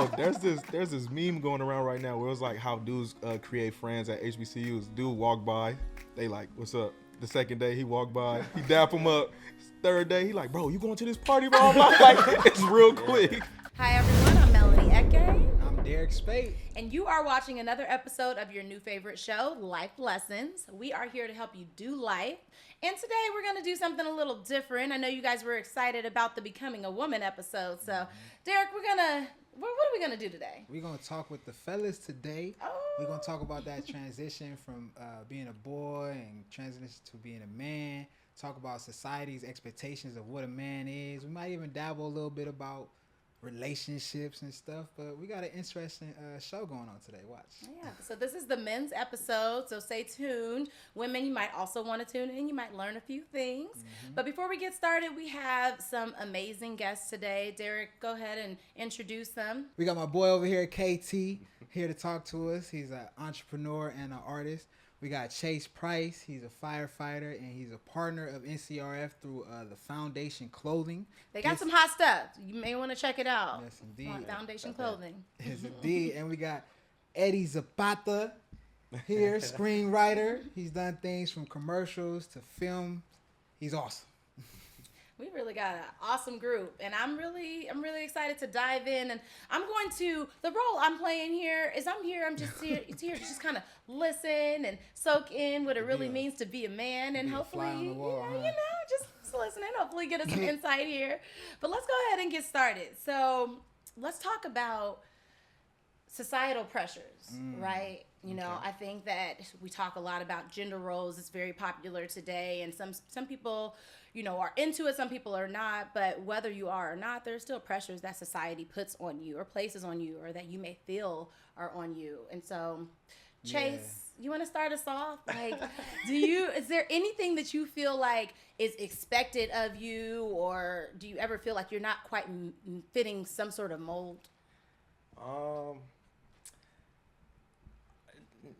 Yo, there's this meme going around right now where it's like how dudes create friends at HBCUs. Dude walk by, they like, what's up? The second day he walked by, he dap him up. Third day, he like, bro, you going to this party, bro? I'm like, it's real quick. Hi everyone, I'm Melanie Eddy. I'm Speight. And you are watching another episode of your new favorite show, Life Lessons. We are here to help you do life. And today we're going to do something a little different. I know you guys were excited about the Becoming a Woman episode. So, Derek, what are we going to do today? We're going to talk with the fellas today. Oh. We're going to talk about that transition from being a boy and transition to being a man. Talk about society's expectations of what a man is. We might even dabble a little bit about relationships and stuff, but we got an interesting show going on today. Watch. Yeah, so this is the men's episode, so stay tuned. Women, you might also want to tune in. You might learn a few things. But before we get started, we have some amazing guests today. Derek, go ahead and introduce them. We got my boy over here, KT, here to talk to us. He's an entrepreneur and an artist. We got Chase Price. He's a firefighter, and he's a partner of NCRF through the Foundation Clothing. They got some hot stuff. You may want to check it out. Yes, indeed. On Foundation Clothing. Yes, indeed. And we got Eddy Zapata here, screenwriter. He's done things from commercials to film. He's awesome. We really got an awesome group, and I'm really excited to dive in. And the role I'm playing here is I'm just here to just kind of listen and soak in what it really means to be a man, and hopefully, just listen and hopefully get us some insight here. But let's go ahead and get started. So let's talk about societal pressures, right? You know, I think that we talk a lot about gender roles. It's very popular today, and some people, are into it. Some people are not. But whether you are or not, there's still pressures that society puts on you or places on you or that you may feel are on you. And so, Chase, you want to start us off? Like, is there anything that you feel like is expected of you, or do you ever feel like you're not quite fitting some sort of mold?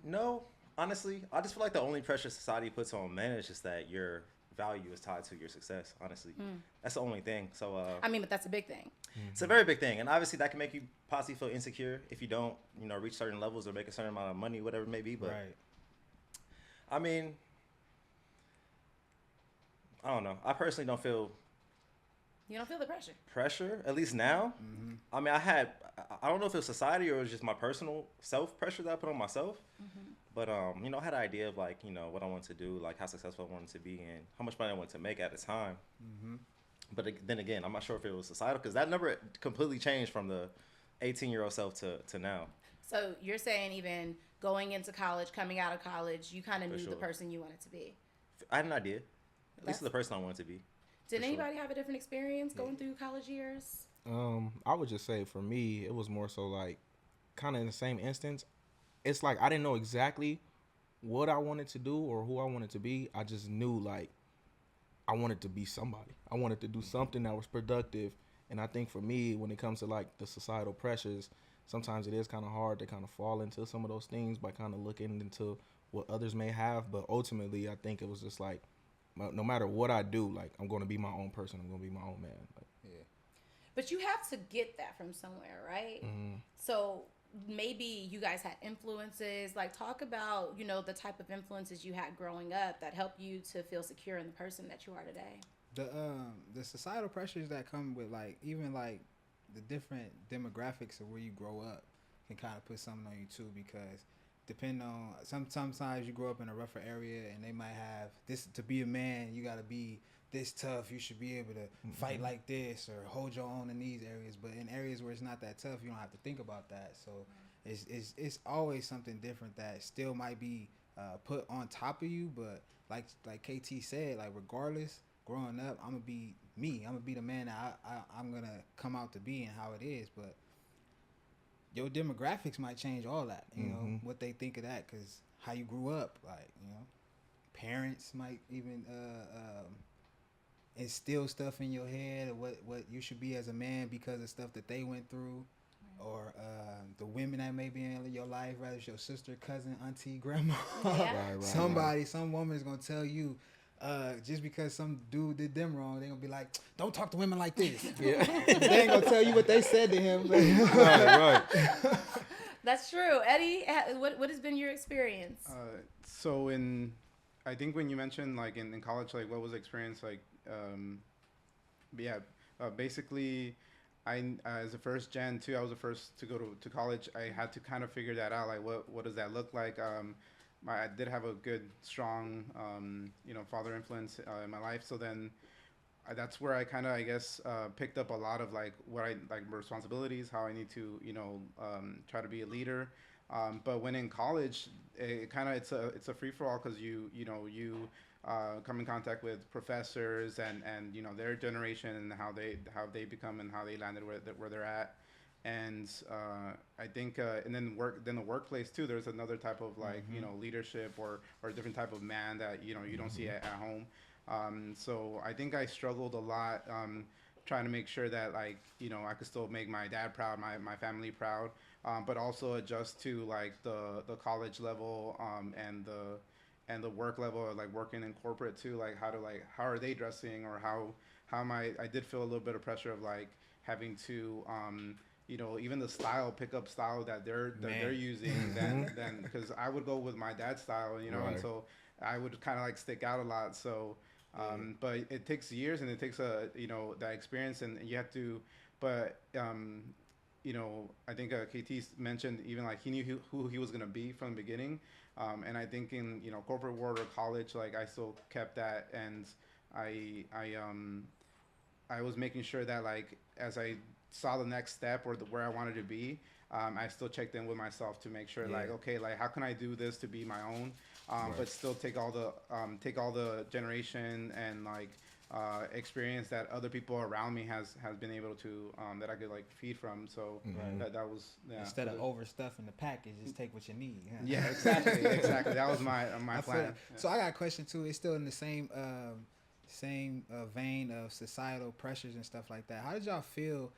No, honestly, I just feel like the only pressure society puts on men is just that your value is tied to your success. Honestly, that's the only thing. So, but that's a big thing. It's a very big thing, and obviously that can make you possibly feel insecure if you don't, reach certain levels or make a certain amount of money, whatever it may be. But Right. I mean, I don't know. I personally don't feel You don't feel the pressure, at least now. I mean, I don't know if it was society or it was just my personal self pressure that I put on myself. But, I had an idea of like, what I wanted to do, like how successful I wanted to be and how much money I wanted to make at the time. But then again, I'm not sure if it was societal because that number completely changed from the 18-year-old self to now. So you're saying even going into college, coming out of college, you kind of knew sure. the person you wanted to be. I had an idea. At least the person I wanted to be. Did anybody have a different experience going through college years? I would just say for me, it was more so like kind of in the same instance. It's like I didn't know exactly what I wanted to do or who I wanted to be. I just knew like I wanted to be somebody. I wanted to do something that was productive. And I think for me, when it comes to like the societal pressures, sometimes it is kind of hard to kind of fall into some of those things by kind of looking into what others may have. But ultimately, I think it was just like, no matter what I do, like I'm going to be my own person. I'm going to be my own man. Like, But you have to get that from somewhere, right? So maybe you guys had influences. Like talk about, the type of influences you had growing up that helped you to feel secure in the person that you are today. The societal pressures that come with like even like the different demographics of where you grow up can kind of put something on you too, because depending on sometimes you grow up in a rougher area and they might have this to be a man you got to be this tough, you should be able to fight like this or hold your own in these areas, but in areas where it's not that tough you don't have to think about that. So it's always something different that still might be put on top of you, but like KT said, like regardless, growing up I'm gonna be me, I'm gonna be the man that I'm gonna come out to be and how it is. But your demographics might change all that, you know, what they think of that, because how you grew up, like, parents might even instill stuff in your head of what you should be as a man because of stuff that they went through, or the women that may be in your life, whether it's your sister, cousin, auntie, grandma, Yeah. somebody, some woman is going to tell you, just because some dude did them wrong, they gonna be like, don't talk to women like this. Yeah. They ain't gonna tell you what they said to him. Right. That's true. Eddie, what has been your experience? So I think when you mentioned like in college, like what was the experience like? Basically, as a first gen too, I was the first to go to college. I had to kind of figure that out. Like what does that look like? I did have a good, strong, father influence in my life. So then that's where I kind of, I guess, picked up a lot of like what I like responsibilities, how I need to, try to be a leader. But when in college, it's a free for all because you come in contact with professors and their generation and how they become and how they landed where they're at. And I think and then the workplace too, there's another type of like leadership or a different type of man that you don't see at home. So I think I struggled a lot trying to make sure that like I could still make my dad proud, my family proud, but also adjust to like the college level and the work level, or like working in corporate too, like how are they dressing, or how am I did feel a little bit of pressure of like having to even the pickup style that they're using, then because I would go with my dad's style, Right. and so I would kind of like stick out a lot. So, but it takes years and it takes that experience, and you have to, but I think KT mentioned even like he knew who he was gonna be from the beginning, and I think in corporate world or college, like I still kept that, and I was making sure that like as I saw the next step or where I wanted to be, I still checked in with myself to make sure like, okay, like how can I do this to be my own, but still take all the generation and like experience that other people around me has been able to that I could like feed from. So that was Instead of overstuffing the package, just take what you need. Huh? Yeah, exactly. That was my plan. So I got a question too. It's still in the same vein of societal pressures and stuff like that. How did y'all feel,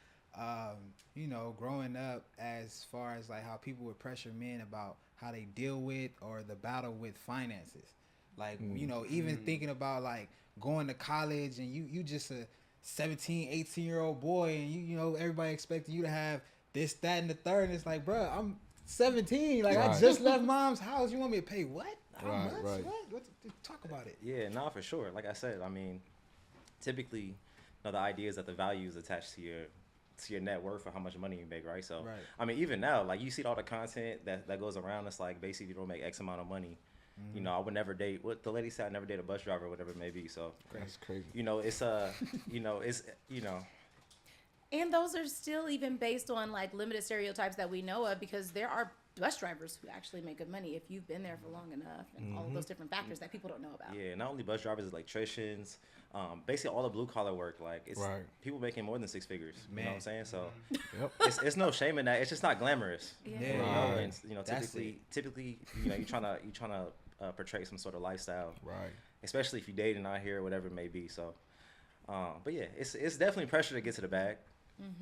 growing up, as far as like how people would pressure men about how they deal with or the battle with finances? Like, even thinking about like going to college and you just a 17, 18-year-old boy, and you everybody expecting you to have this, that, and the third. And it's like, bro, I'm 17. Like, I just left mom's house. You want me to pay what? How much? Right. What? Talk about it. Yeah, no, for sure. Like I said, I mean, typically, the idea is that the value is attached to your net worth or how much money you make, right? So, I mean, even now, like you see all the content that goes around. It's like basically you don't make X amount of money. I would never date what the lady said. I never date a bus driver, or whatever it may be. So That's crazy. It's And those are still even based on like limited stereotypes that we know of, because there are bus drivers who actually make good money if you've been there for long enough, and all of those different factors that people don't know about. Yeah, not only bus drivers, electricians, basically all the blue collar work. Like it's people making more than 6 figures. You know what I'm saying? So it's no shame in that. It's just not glamorous. Yeah. And typically, you're trying to portray some sort of lifestyle. Right. Especially if you're dating out here or whatever it may be. So, but yeah, it's definitely pressure to get to the bag.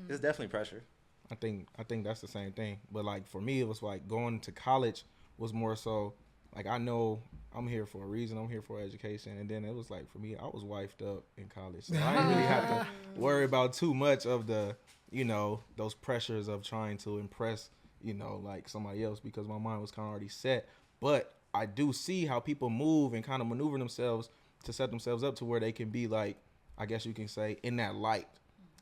It's definitely pressure. I think that's the same thing. But like for me, it was like going to college was more so like I know I'm here for a reason. I'm here for education. And then it was like for me, I was wifed up in college, so I didn't really have to worry about too much of the those pressures of trying to impress like somebody else, because my mind was kind of already set. But I do see how people move and kind of maneuver themselves to set themselves up to where they can be like, I guess you can say, in that light,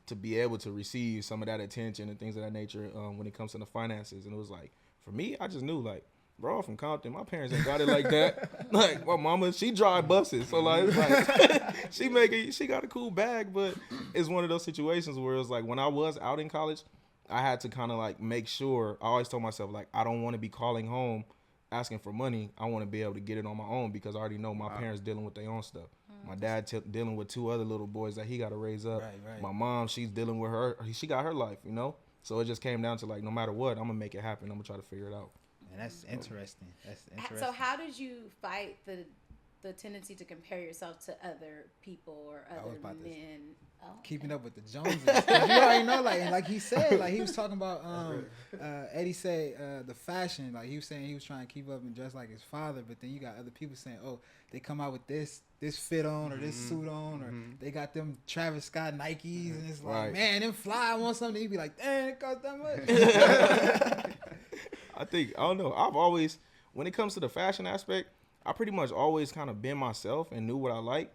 to be able to receive some of that attention and things of that nature when it comes to the finances. And it was like, for me, I just knew like, bro, I'm from Compton. My parents ain't got it like that. Like my mama, she drive buses. So like, it's like she got a cool bag, but it's one of those situations where it's like when I was out in college, I had to kind of like make sure, I always told myself like, I don't want to be calling home asking for money. I want to be able to get it on my own, because I already know my parents dealing with their own stuff. My dad dealing with 2 other little boys that he got to raise up. Right. My mom, she's dealing with she got her life, So it just came down to like, no matter what, I'm gonna make it happen. I'm gonna try to figure it out. And that's interesting. So how did you fight the the tendency to compare yourself to other people or other men. Oh, okay. Keeping up with the Joneses. You already know, like he said, like he was talking about. Eddy said the fashion. Like he was saying, he was trying to keep up and dress like his father. But then you got other people saying, oh, they come out with this fit on or this suit on, or they got them Travis Scott Nikes, and it's like, man, them fly. I want something. You be like, damn, it cost that much. I don't know. I've always, when it comes to the fashion aspect, I pretty much always kind of been myself and knew what I like.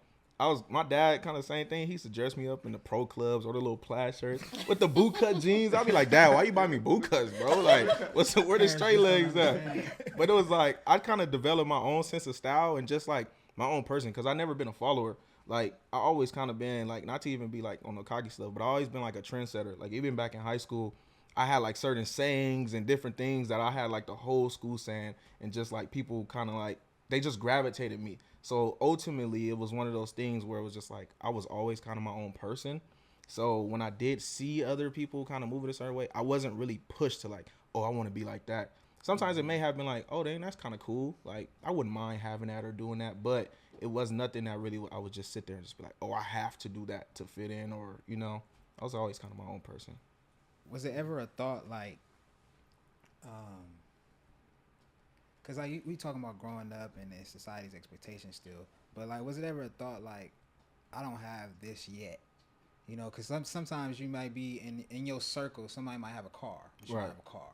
My dad kind of same thing. He used to dress me up in the pro clubs or the little plaid shirts with the boot cut jeans. I'd be like, Dad, why you buy me boot cuts, bro? Like, where the straight legs at? But it was like, I kind of developed my own sense of style and just like my own person, because I never been a follower. Like, I always kind of been like, not to even be like on the cocky stuff, but I always been like a trendsetter. Like, even back in high school, I had like certain sayings and different things that I had like the whole school saying, and just like people kind of like, they just gravitated me. So ultimately, it was one of those things where it was just like, I was always kind of my own person. So when I did see other people kind of moving a certain way, I wasn't really pushed to like, oh, I want to be like that. Sometimes it may have been like, oh, dang, that's kind of cool. Like, I wouldn't mind having that or doing that. But it was nothing that really, I would just sit there and just be like, oh, I have to do that to fit in, or, you know, I was always kind of my own person. Was it ever a thought like, because like we talking about growing up and then society's expectations still, but like, was it ever a thought like, I don't have this yet, you know? Because sometimes you might be in your circle, somebody might have a car, but you don't have a car.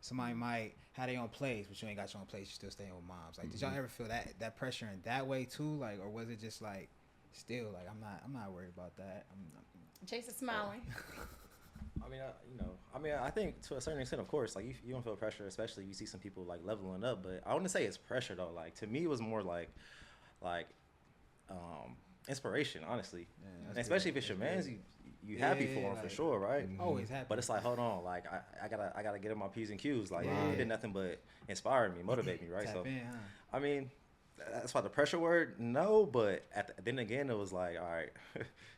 Somebody might have their own place, but you ain't got your own place. You still staying with moms. Like, did y'all ever feel that pressure in that way too? Like, or was it just like, still like, I'm not worried about that. Chase is smiling. I mean, I think to a certain extent, of course, like you don't feel pressure, especially if you see some people like leveling up. But I wouldn't say it's pressure though. Like, to me, it was more like inspiration, honestly. Yeah, and especially if it's your man's, you happy for him, like, for sure, right? Always happy. But it's like, hold on, like I gotta get in my P's and Q's. Like, it did nothing but inspire me, motivate me, right? Tap in, huh? I mean, that's why the pressure word, no. But then again, it was like, all right,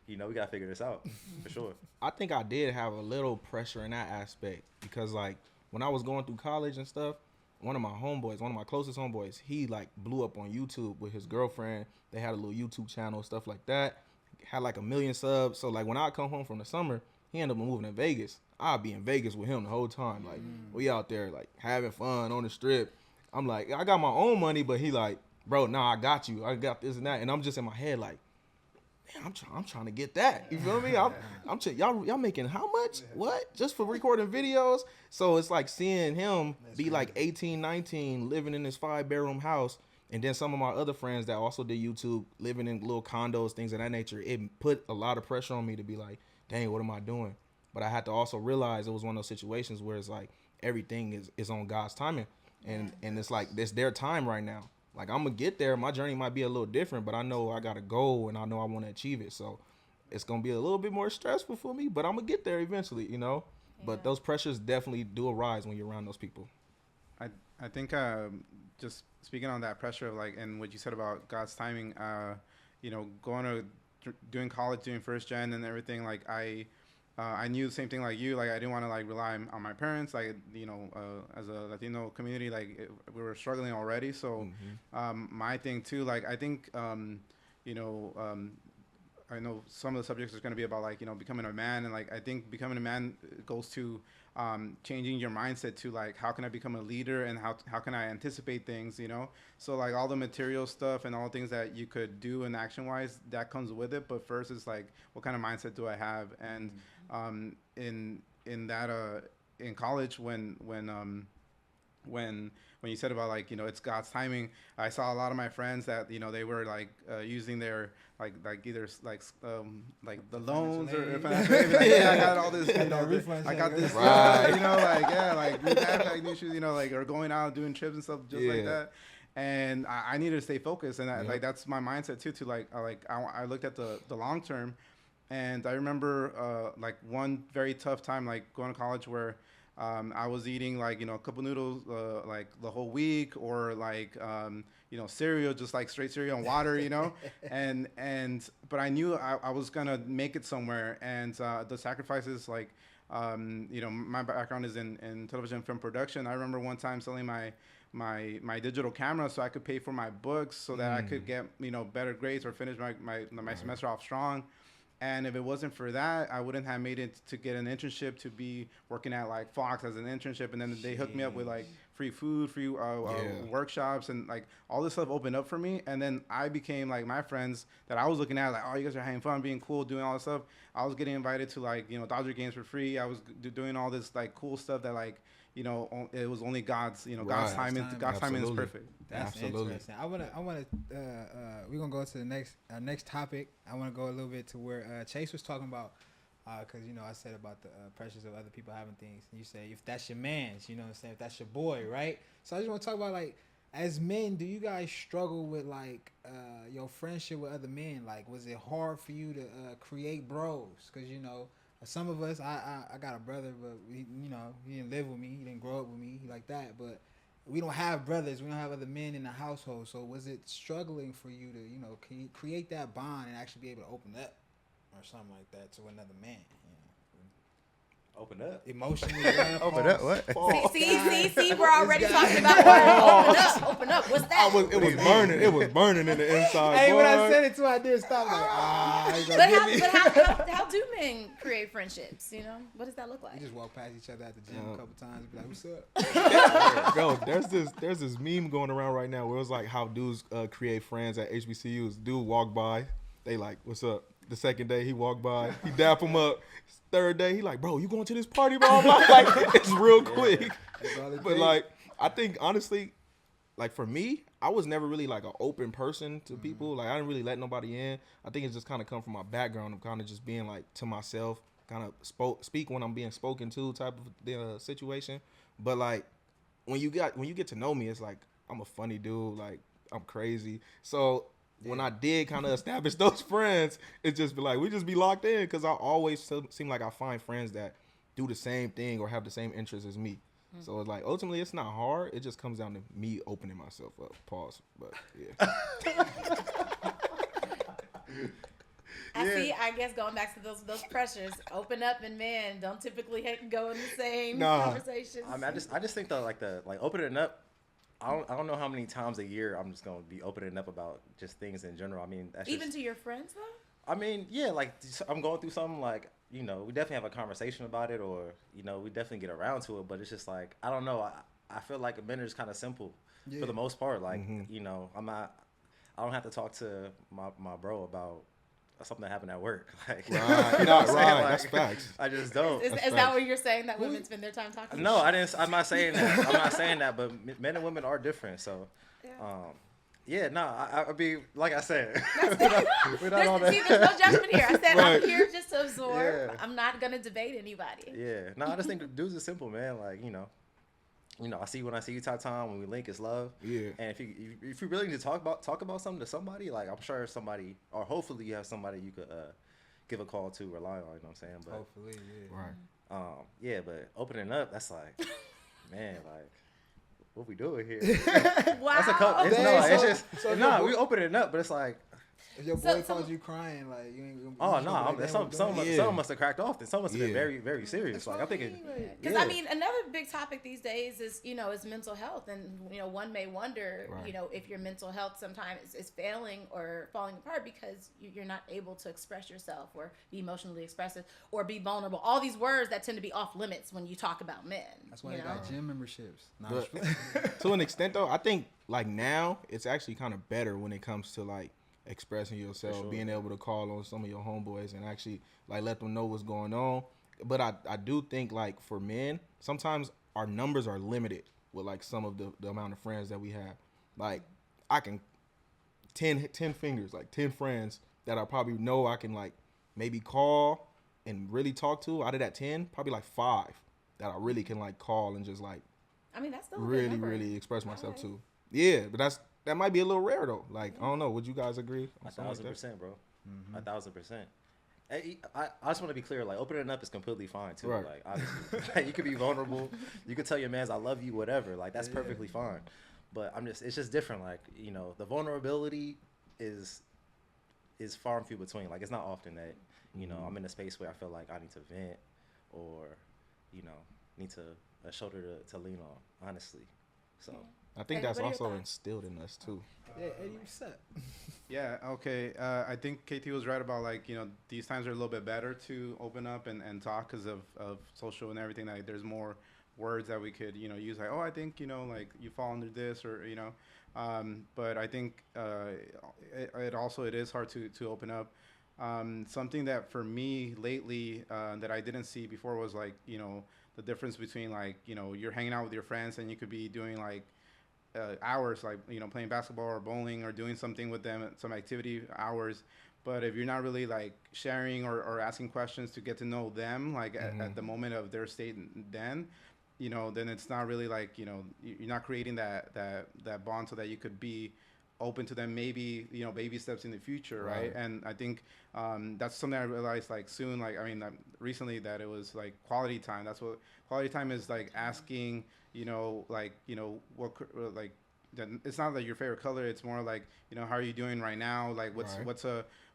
we gotta figure this out for sure. I think I did have a little pressure in that aspect, because like when I was going through college and stuff, one of my closest homeboys, he like blew up on YouTube with his girlfriend. They had a little YouTube channel, stuff like that. Had like 1 million subs. So like when I come home from the summer, he ended up moving to Vegas. I'll be in Vegas with him the whole time. Like, we out there like having fun on the strip. I'm like, I got my own money, but he like, bro, nah, I got you. I got this and that. And I'm just in my head like, man, I'm trying to get that. You feel me? Y'all making how much? What? Just for recording videos? So it's like seeing him be like 18, 19, living in this 5-bedroom house. And then some of my other friends that also did YouTube, living in little condos, things of that nature. It put a lot of pressure on me to be like, dang, what am I doing? But I had to also realize it was one of those situations where it's like everything is on God's timing. And it's like, it's their time right now. Like, I'm going to get there. My journey might be a little different, but I know I got a goal and I know I want to achieve it. So it's going to be a little bit more stressful for me, but I'm going to get there eventually, you know? Yeah. But those pressures definitely do arise when you're around those people. I think just speaking on that pressure of like, and what you said about God's timing, doing college, doing first gen and everything, like I knew the same thing like you. Like, I didn't want to like rely on my parents. Like, as a Latino community, like we were struggling already. So my thing too, like I think I know some of the subjects is going to be about like becoming a man, and like I think becoming a man goes to changing your mindset to like, how can I become a leader, and how can I anticipate things, so like all the material stuff and all the things that you could do and action wise, that comes with it. But first it's like, what kind of mindset do I have? And in college, when you said about like it's God's timing, I saw a lot of my friends that they were like using their like either like the loans or financial aid, like, yeah, I got all this, I got this, like new backpack, new shoes, like, or going out doing trips and stuff just like that. And I needed to stay focused, and like that's my mindset too. To like I looked at the long term, and I remember like one very tough time, like going to college, where I was eating like a couple noodles like the whole week, or like cereal, just like straight cereal and water, but I knew I was gonna make it somewhere, and the sacrifices like You know, my background is in television film production. I remember one time selling my digital camera so I could pay for my books so that I could get, you know, better grades or finish my semester off strong. And if it wasn't for that, I wouldn't have made it to get an internship, to be working at like Fox as an internship. And then they hooked me up with like free food, free workshops, and like all this stuff opened up for me. And then I became like, my friends that I was looking at, like, oh, you guys are having fun, being cool, doing all this stuff. I was getting invited to like, you know, Dodger games for free. I was doing all this like cool stuff that like, you know, it was only God's, you know, God's timing. God's timing is perfect. That's interesting. I wanna. We're gonna go to the next topic. I wanna go a little bit to where Chase was talking about, because you know I said about the pressures of other people having things. You say if that's your man's, you know what I'm saying, if that's your boy, right? So I just want to talk about, like, as men, do you guys struggle with like your friendship with other men? Like, was it hard for you to create bros? Because you know, some of us, I got a brother, but he didn't live with me, he didn't grow up with me like that, but we don't have brothers, we don't have other men in the household. So was it struggling for you to, you know, create that bond and actually be able to open up or something like that to another man? Open up. Emotionally. Open up. What? See, we're already talking about words. Open up. What's that? It was burning. It was burning in the inside. Hey, boy. when I said it too, I did stop. But how do men create friendships? You know, what does that look like? We just walk past each other at the gym a couple times and be like, "What's up?" Bro, there's this meme going around right now where it was like how dudes create friends at HBCUs. Dude walk by, they like, "What's up?" The second day he walked by, he dap him up. Third day he like, "Bro, you going to this party, bro?" Like, it's real quick. But like, I think honestly, like for me, I was never really like an open person to people. Like I didn't really let nobody in. I think it's just kind of come from my background of kind of just being like to myself, kind of speak when I'm being spoken to type of situation. But like when you get to know me, it's like I'm a funny dude. Like I'm crazy. So when I did kind of establish those friends, it just be like we just be locked in because I always seem like I find friends that do the same thing or have the same interests as me. So it's like ultimately it's not hard. It just comes down to me opening myself up. Pause. But yeah. See. I guess going back to those pressures, open up and men don't typically go in the same conversations. I mean, I just think that like opening up. I don't know how many times a year I'm just gonna be opening up about just things in general. I mean, that's even just, to your friends though. I mean, yeah, like I'm going through something, like, you know, we definitely have a conversation about it, or, you know, we definitely get around to it. But it's just like, I don't know. I feel like men are just kind of simple for the most part. Like, you know, I don't have to talk to my bro about something that happened at work. Like, right, you know what I'm saying? Like, that's facts. I just don't. Is that what you're saying, that women spend their time talking? No, I didn't. I'm not saying that. I'm not saying that. But men and women are different. So, yeah, no, I'll be, like I said, we're not on that. See, there's no judgment here. I said Right. I'm here just to absorb. Yeah. I'm not gonna debate anybody. Yeah, no, I just think dudes are simple, man. Like, you know, I see when I see you, Tatan, when we link, it's love. Yeah. And if you really need to talk about something to somebody, like I'm sure somebody, or hopefully you have somebody you could give a call to, rely on. You know what I'm saying? But Hopefully, yeah. Right. Yeah, but opening up, that's like, man, like, what we doing here? Wow. That's a couple. It's just we opening it up, but it's like, if your boy calls you crying, like you ain't. Oh no, someone must have cracked off. Then someone must have been very, very serious. Like I'm thinking, because I mean, another big topic these days is mental health, and one may wonder, if your mental health sometimes is failing or falling apart because you're not able to express yourself or be emotionally expressive or be vulnerable. All these words that tend to be off limits when you talk about men. That's why they got gym memberships. But, to an extent, though, I think like now it's actually kind of better when it comes to like expressing yourself, being able to call on some of your homeboys and actually like let them know what's going on. But I do think like for men, sometimes our numbers are limited with like some of the amount of friends that we have. Like I can 10 fingers, like 10 friends that I probably know I can like maybe call and really talk to. Out of that 10, probably like 5 that I really can like call and just like, I mean, that's still really express myself to. Yeah, but that might be a little rare though. Like I don't know. Would you guys agree? 1,000%, bro. 1,000%. I just want to be clear. Like opening up is completely fine too. Right. Like obviously, like, you could be vulnerable. You could tell your mans I love you, whatever. Like that's perfectly fine. But it's just different. Like the vulnerability is far and few between. Like it's not often that I'm in a space where I feel like I need to vent or, you know, need to a shoulder to lean on, honestly. So I think Eddie, that's what are your also thoughts? instilled in us too. Yeah, Eddie, what's up? Yeah, okay. I think KT was right about, like, you know, these times are a little bit better to open up and talk because of social and everything. Like, there's more words that we could, you know, use, like, oh, I think, you know, like, you fall under this, or, you know. But I think it is hard to open up. Something that for me lately that I didn't see before was, like, you know, the difference between, like, you know, you're hanging out with your friends and you could be doing, like, hours, like, you know, playing basketball or bowling or doing something with them, some activity hours. But if you're not really, like, sharing or asking questions to get to know them, like, at the moment of their state, then, you know, then it's not really, like, you know, you're not creating that bond so that you could be open to them, maybe, you know, baby steps in the future, right? And I think that's something I realized, like, soon, like, I mean, recently, that it was, like, quality time. That's what quality time is, like, asking, you know, like, you know, what, like, it's not like your favorite color, it's more like, you know, how are you doing right now, like, what's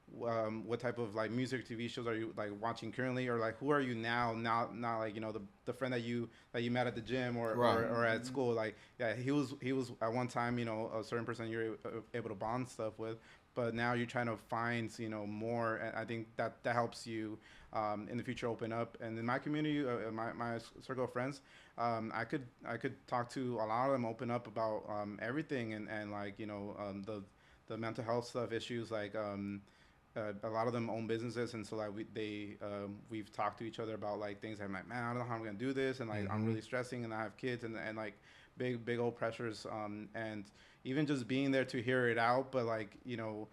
what type of, like, music, TV shows are you, like, watching currently, or, like, who are you now, not like, you know, the friend that you met at the gym or at school. Like, yeah, he was at one time, you know, a certain person you're able to bond stuff with, but now you're trying to find, you know, more. And I think that helps you in the future open up. And in my community, my circle of friends, I could talk to a lot of them, open up about everything, and like, you know, the mental health stuff, issues, like, a lot of them own businesses, and so, like, we've talked to each other about, like, things like, man, I don't know how I'm gonna do this, and, like, I'm really stressing, and I have kids, and like, big old pressures, and even just being there to hear it out. But, like, you know,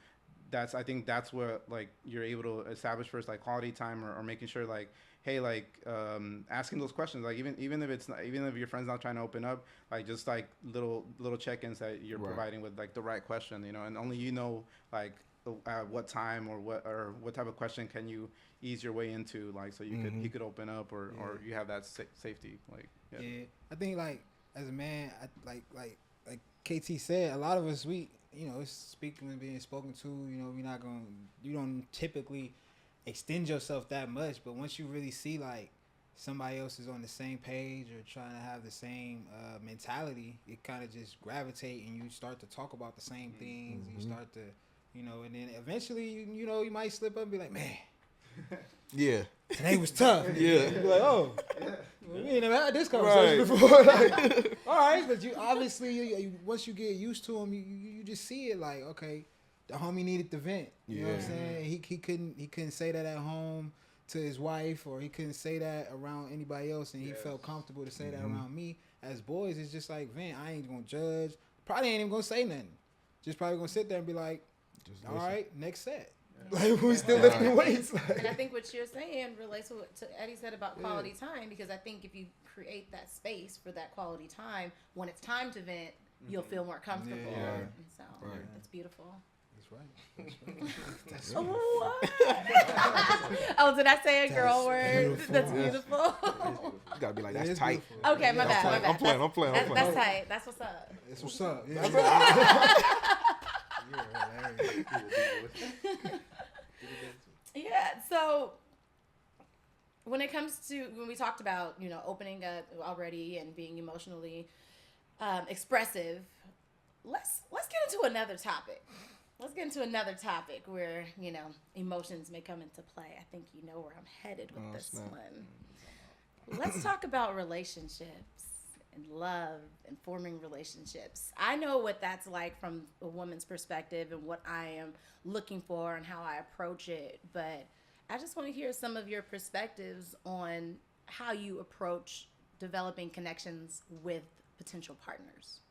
I think that's what, like, you're able to establish first, like, quality time, or making sure, like, hey, like, asking those questions, like, even if it's not, even if your friend's not trying to open up, like, just, like, little check-ins that you're providing with, like, the right question, you know, and only, you know, like, what time or what type of question can you ease your way into, like, so he could open up, or you have that safety, like. Yeah, I think, like, as a man, like KT said, a lot of us, we, you know, it's speaking and being spoken to, you know, you don't typically extend yourself that much, but once you really see, like, somebody else is on the same page or trying to have the same mentality, it kind of just gravitate, and you start to talk about the same things. You start to, you know, and then eventually, you know, you might slip up and be like, man, Yeah. today was tough. Yeah. You be like, oh, we ain't never had this conversation before. Like, all right, but you obviously, you, once you get used to him, you just see it, like, okay, the homie needed to vent. You know what I'm saying? He couldn't say that at home to his wife, or he couldn't say that around anybody else, and he felt comfortable to say that around me. As boys, it's just like, vent. I ain't gonna judge. Probably ain't even gonna say nothing. Just probably gonna sit there and be like, all right, next set. Like, we still lifting weights. And I think what you're saying relates to what Eddie said about quality time, because I think if you create that space for that quality time, when it's time to vent, you'll feel more comfortable. Yeah. And so it's beautiful. That's right. Oh, did I say a girl word? Beautiful. That's beautiful. You gotta be like, That that's is tight. beautiful. Okay, my bad. I'm playing. That's tight. That's what's up. That's what's up. Yeah. You're hilarious. Yeah. So when it comes to, when we talked about, you know, opening up already and being emotionally expressive, let's get into another topic. Let's get into another topic where, you know, emotions may come into play. I think you know where I'm headed with this one. Let's talk about relationships and love and forming relationships. I know what that's like from a woman's perspective and what I am looking for and how I approach it. But I just want to hear some of your perspectives on how you approach developing connections with potential partners.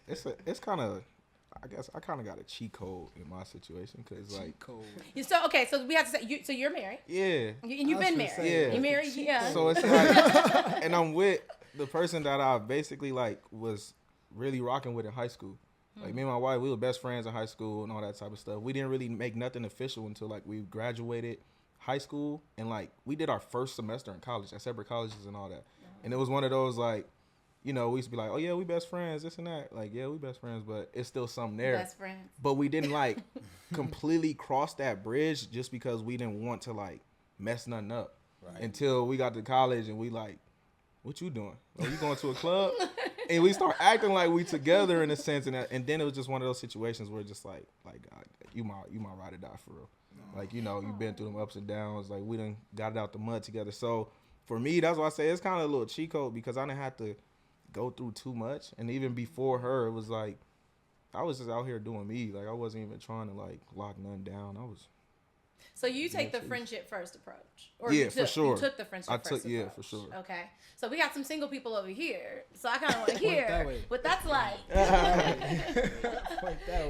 It's kind of, I guess I kind of got a cheat code in my situation, because like, Cold. So okay, so we have to say, so you're married. yeah. And you've been married. Yeah. You're married, yeah. So it's like, and I'm with the person that I basically like was really rocking with in high school. Like, me and my wife, we were best friends in high school and all that type of stuff. We didn't really make nothing official until like we graduated high school, and like we did our first semester in college at separate colleges and all that. And it was one of those, like, you know, we used to be like, oh yeah, we best friends, this and that. Like, yeah, we best friends, but it's still something there. Best friends. But we didn't like completely cross that bridge just because we didn't want to like mess nothing up. Right. Until we got to college and we like, what you doing? Oh, you going to a club? And we start acting like we together in a sense, and then it was just one of those situations where just like you my ride or die for real. Like, you know, you've been through them ups and downs. Like, we done got it out the mud together. So for me, that's why I say it's kind of a little cheat code because I didn't have to go through too much. And even before her, it was like I was just out here doing me. Like, I wasn't even trying to like lock none down. I was. So you take the friendship first approach, or yeah, you took, for sure. You took the friendship first approach. Yeah, for sure. Okay, so we got some single people over here. So I kind of want to hear what that's like.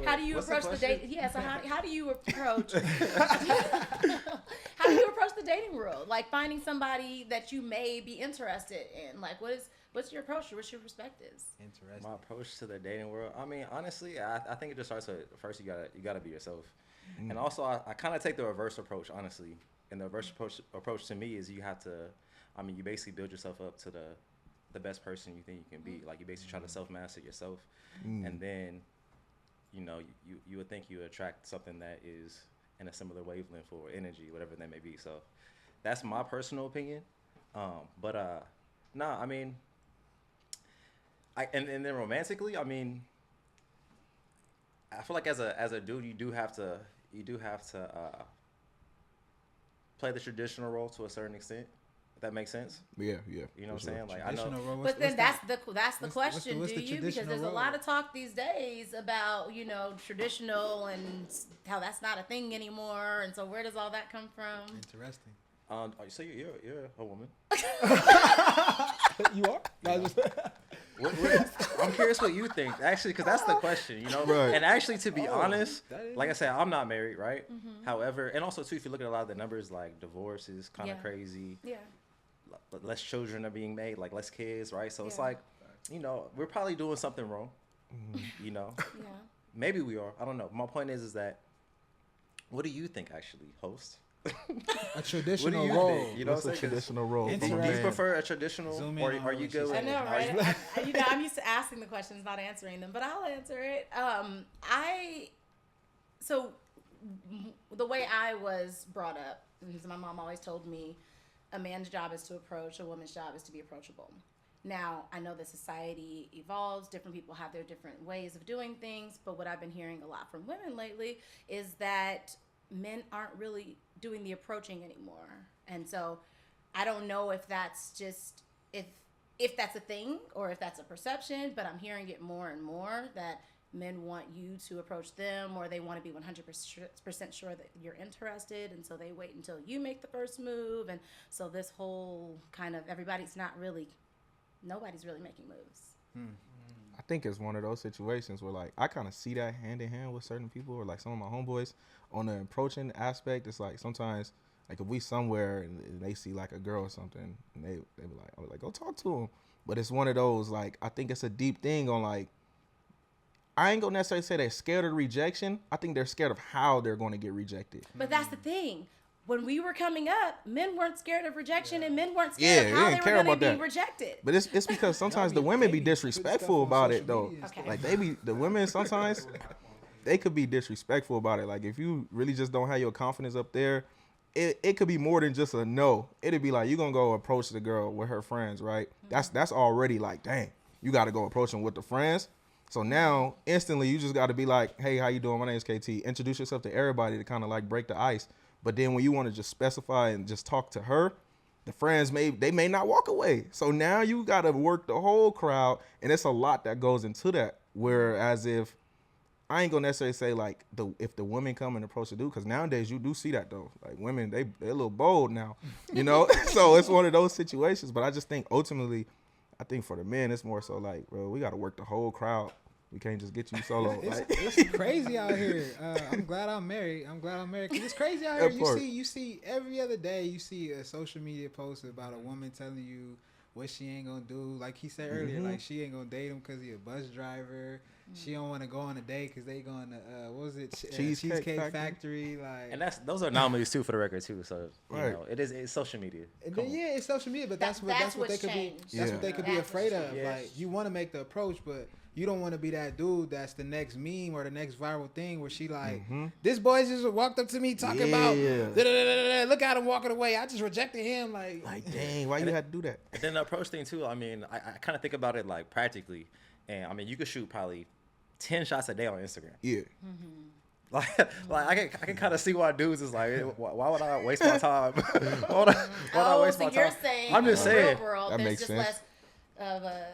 How do you approach the date? Yeah. So how do you approach? How do you approach the dating world? Like finding somebody that you may be interested in. Like what's your approach? What's your perspectives? Interesting. My approach to the dating world. I mean, honestly, I think it just starts with first you gotta be yourself. And also, I kind of take the reverse approach, honestly. And the reverse approach to me is you have to, I mean, you basically build yourself up to the best person you think you can be. Like, you basically try to self-master yourself. And then, you know, you would think you attract something that is in a similar wavelength or energy, whatever that may be. So that's my personal opinion. I mean, and then romantically, I mean, I feel like as a dude, you do have to play the traditional role to a certain extent. If that makes sense. Yeah. You know what I'm saying? Like, I know. But then that's the question, do you? Because there's a lot of talk these days about, you know, traditional and how that's not a thing anymore. And so where does all that come from? Interesting. So you're a woman. You are? No, I'm curious what you think, actually, because that's the question, you know? Right. And actually, to be honest, like I said, I'm not married, right? Mm-hmm. However, and also, too, if you look at a lot of the numbers, like, divorce is kind of crazy. Yeah. Less children are being made, like, less kids, right? So it's like, you know, we're probably doing something wrong, you know? Yeah. Maybe we are. I don't know. My point is that, what do you think, actually, host? A traditional role. Think? You know what's a traditional role? Do you prefer a traditional, or are you good with I know, right? I'm used to asking the questions, not answering them, but I'll answer it. So the way I was brought up, because my mom always told me, a man's job is to approach, a woman's job is to be approachable. Now, I know that society evolves, different people have their different ways of doing things, but what I've been hearing a lot from women lately is that men aren't really doing the approaching anymore. And so I don't know if that's just if that's a thing or if that's a perception, but I'm hearing it more and more that men want you to approach them, or they want to be 100% sure that you're interested, and so they wait until you make the first move. And so this whole kind of nobody's really making moves. I think it's one of those situations where, like, I kind of see that hand in hand with certain people, or like some of my homeboys on the approaching aspect. It's like sometimes, like, if we somewhere and they see like a girl or something, and they be like, I was like, go talk to him. But it's one of those, like, I think it's a deep thing on, like, I ain't gonna necessarily say they're scared of rejection. I think they're scared of how they're going to get rejected. But that's the thing. When we were coming up, men weren't scared of rejection, and men weren't scared of how they were going to be rejected. But it's because sometimes the women be disrespectful about it, though. Okay. Like, the women sometimes, they could be disrespectful about it. Like, if you really just don't have your confidence up there, it could be more than just a no. It'd be like, you're going to go approach the girl with her friends, right? Mm-hmm. That's already like, dang, you got to go approach them with the friends. So now, instantly, you just got to be like, hey, how you doing? My name is KT. Introduce yourself to everybody to kind of like break the ice. But then when you want to just specify and just talk to her, the friends may not walk away. So now you got to work the whole crowd, and it's a lot that goes into that. Whereas if I ain't gonna necessarily say like if the women come and approach the dude, because nowadays you do see that though. Like, women, they're a little bold now, you know. So it's one of those situations. But I just think ultimately, I think for the men, it's more so like, bro, we got to work the whole crowd. We can't just get you solo. It's crazy out here. I'm glad I'm married. Because it's crazy out here. You see every other day, you see a social media post about a woman telling you what she ain't gonna do. Like he said earlier, like she ain't gonna date him because he a bus driver. She don't want to go on a date because they going to what was it, Cheesecake Factory. Like, and those are anomalies too, for the record too. So you know, it's social media. It's social media, but that's what they could be. That's what they could be afraid of. Yeah. Like, you want to make the approach, but you don't want to be that dude that's the next meme or the next viral thing where she like, this boy just walked up to me talking about, look at him walking away. I just rejected him. Like dang, why you had to do that? And then the approach thing too. I mean, I kind of think about it like practically, and I mean, you could shoot probably 10 shots a day on Instagram. Yeah. Like I can kind of see why dudes is like, why would I waste my time? why would I waste my time? You're saying I'm just in the saying. real world, That there's makes just sense. less of a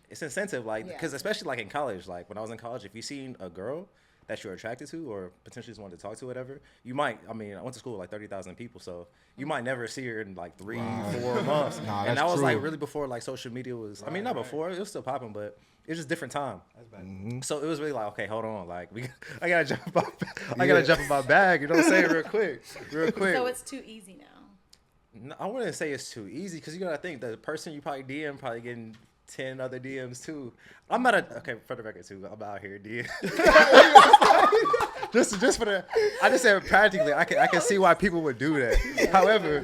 It's incentive, like, Yeah. because especially like in college, like when I was in college, if you seen a girl that you're attracted to or potentially just wanted to talk to, whatever, you might. I mean, I went to school with like 30,000 people, so you might never see her in like 3, 4 months. Nah, and that's that was like true. really before like social media was. I mean, not before, it was still popping, but it was just different time. that's bad. So it was really like, okay, hold on, like I gotta jump about, I gotta jump in my bag. You know what I'm saying? Real quick. so it's too easy now. No, I wouldn't say it's too easy because you gotta think the person you probably DM probably getting 10 other DMs too. I'm not okay for the record too. I'm out here DM. just for the. I just said practically. I can see why people would do that. However,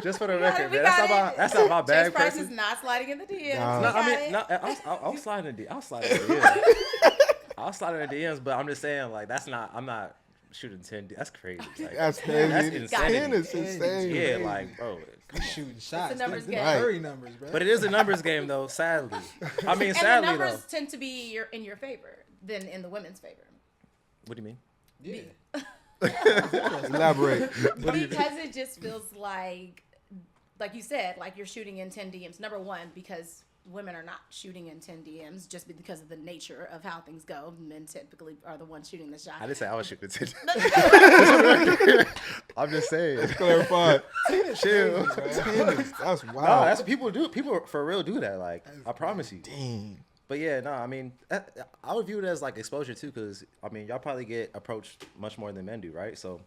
just for the record, man, that's not my Chase bag. Price Person. is not sliding in the DMs. Nah. We No, got I it. mean, no, I'll slide in the DMs. I'll slide in the DMs, but I'm just saying, like, that's not. I'm not shooting 10. That's crazy. Like, That's crazy. That's 10 insanity. is insane. Yeah, like, bro. You shooting shots. numbers Them game. Hurry numbers, bro. But it is a numbers game, though. Sadly, I mean, And sadly the numbers though. tend to be in your favor than in the women's favor. What do you mean? yeah. Elaborate. Because it just feels like you said, like you're shooting in 10 DMs. Number one, because women are not shooting in 10 DMs just because of the nature of how things go. Men typically are the ones shooting the shot. I didn't say I was shooting 10. I'm just saying. Clarify. Chill. 10 is, that's wild. No, that's what people do. People for real do that. Like, I promise you. Dang. But yeah, no, I mean, I would view it as like exposure too, because I mean, y'all probably get approached much more than men do, right? So,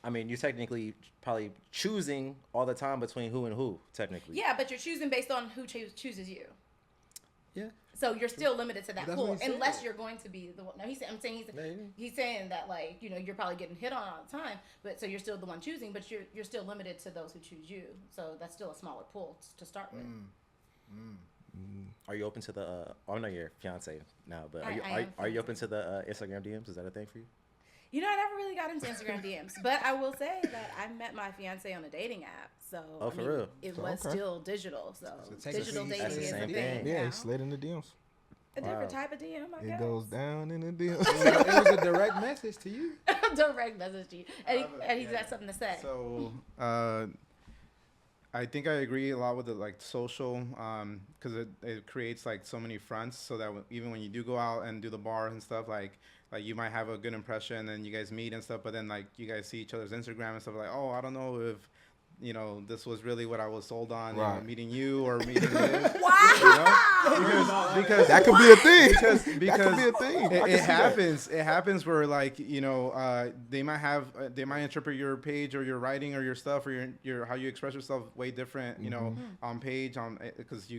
I mean, you're technically probably choosing all the time between who and who, technically. Yeah, but you're choosing based on who chooses you. Yeah. So you're still limited to that That's pool, what he said. unless you're going to be the one. No, I'm saying he's saying that like you're probably getting hit on all the time, but so you're still the one choosing, but you're still limited to those who choose you. So that's still a smaller pool to start with. Are you open to the? I know you're fiance now, but I am are you fiancé. open to the Instagram DMs? Is that a thing for you? You know, I never really got into Instagram DMs, but I will say that I met my fiance on a dating app. So Oh, for real? it So, was okay. still digital. So technically digital it's dating the is a same thing. thing. Yeah, now. he slid in the DMs. A different Wow. type of DM, I It guess. goes down in the DMs. It was a direct message to you. Direct message to you. Eddie's got something to say. So, I think I agree a lot with the like social, because it creates like so many fronts, so that even when you do go out and do the bar and stuff, like you might have a good impression and you guys meet and stuff, but then like you guys see each other's Instagram and stuff, like, oh, I don't know if this was really what I was sold on, Right. meeting you or meeting this. Wow. Because That could be a thing. because That could be a thing. I can it see that. happens. It happens where like they might interpret your page or your writing or your stuff or your how you express yourself way different. On page because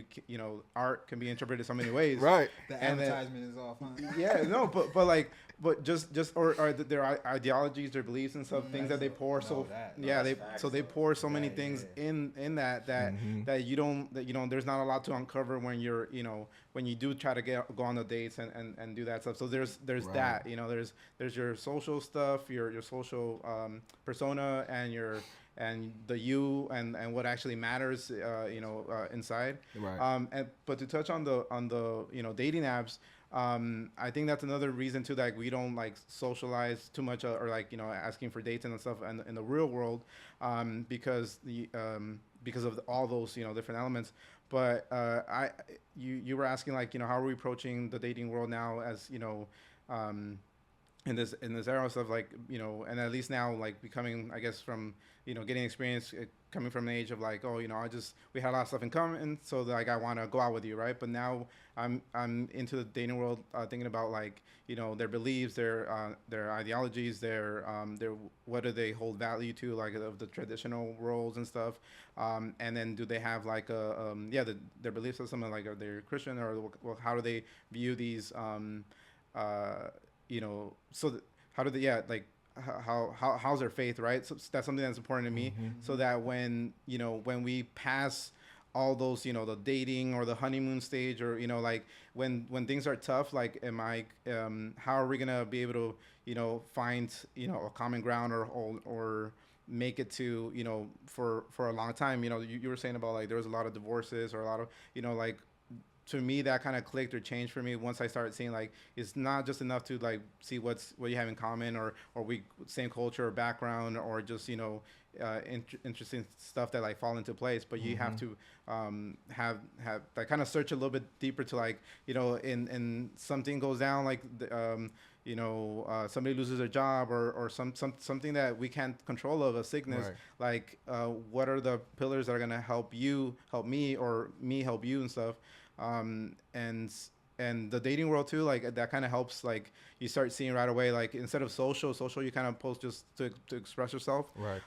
art can be interpreted so many ways. Right. The And then- advertisement is off. Huh? Yeah, no, but their ideologies, their beliefs and stuff, things that they pour. They pour so many things in that there's not a lot to uncover when you're when you do try to go on the dates and do that stuff. So there's Right. that, there's your social stuff, your social persona and the you and what actually matters inside. Right. But to touch on the dating apps, I think that's another reason too that we don't like socialize too much or like asking for dates and stuff in the real world, because of all those different elements. But you were asking like how are we approaching the dating world now as in this era of stuff, like and at least now like becoming, I guess, from getting experience, coming from an age of like, oh, we had a lot of stuff in common, so like I want to go out with you, right? But now I'm into the dating world, thinking about like their beliefs, their ideologies, their what do they hold value to, like of the traditional roles and stuff, and then do they have like their belief system, like are they Christian or how do they view these how do they how's their faith, right? So that's something that's important to me, so that when we pass all those, the dating or the honeymoon stage, or like when things are tough, like how are we gonna be able to find a common ground, or make it to for a long time. You were saying about like there was a lot of divorces, or a lot of like, to me that kind of clicked or changed for me once I started seeing like it's not just enough to like see what you have in common, or we same culture or background, or just interesting stuff that like fall into place, but you have to have like kind of search a little bit deeper to like in something goes down, like somebody loses their job, or something that we can't control, of a sickness, right. like what are the pillars that are gonna help me, or me help you and stuff. And the dating world too, like that kind of helps. Like you start seeing right away, like instead of social, you kind of post just to express yourself. Right.